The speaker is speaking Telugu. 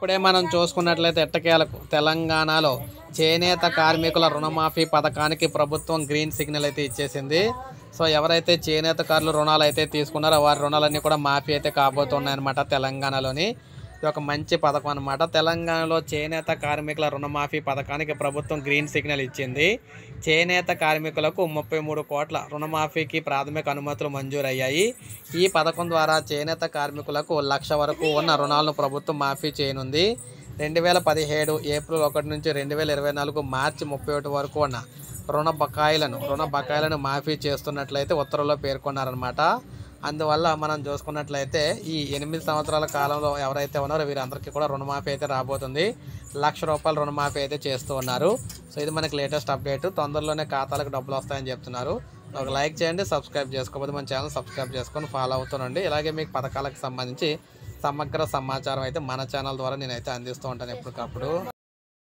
ఇప్పుడే మనం చూసుకున్నట్లయితే ఎట్టకేలకు తెలంగాణలో చేనేత కార్మికుల రుణమాఫీ పథకానికి ప్రభుత్వం గ్రీన్ సిగ్నల్ అయితే ఇచ్చేసింది. సో ఎవరైతే చేనేతకారులు రుణాలు అయితే తీసుకున్నారో వారి రుణాలన్నీ కూడా మాఫీ అయితే కాబోతున్నాయన్నమాట తెలంగాణలోని. ఇది ఒక మంచి పథకం అనమాట. తెలంగాణలో చేనేత కార్మికుల రుణమాఫీ పథకానికి ప్రభుత్వం గ్రీన్ సిగ్నల్ ఇచ్చింది. చేనేత కార్మికులకు 33 కోట్ల రుణమాఫీకి ప్రాథమిక అనుమతులు మంజూరయ్యాయి. ఈ పథకం ద్వారా చేనేత కార్మికులకు 1 లక్ష వరకు ఉన్న రుణాలను ప్రభుత్వం మాఫీ చేయనుంది. 2017 ఏప్రిల్ 1 నుంచి 2024 మార్చి 31 వరకు ఉన్న రుణ బకాయిలను మాఫీ చేస్తున్నట్లయితే ఉత్తర్వుల్లో పేర్కొన్నారనమాట. అందువల్ల మనం చూసుకున్నట్లయితే ఈ 8 సంవత్సరాల కాలంలో ఎవరైతే ఉన్నారో వీరందరికీ కూడా రుణమాఫీ అయితే రాబోతుంది. 1 లక్ష రూపాయల రుణమాఫీ అయితే చేస్తూ ఉన్నారు. సో ఇది మనకి లేటెస్ట్ అప్డేట్. తొందరలోనే ఖాతాలకు డబ్బులు వస్తాయని చెప్తున్నారు. ఒక లైక్ చేయండి, సబ్స్క్రైబ్ చేసుకోకపోతే మన ఛానల్ సబ్స్క్రైబ్ చేసుకొని ఫాలో అవుతానండి. ఇలాగే మీకు పథకాలకు సంబంధించి సమగ్ర సమాచారం అయితే మన ఛానల్ ద్వారా నేనైతే అందిస్తూ ఉంటాను ఎప్పటికప్పుడు.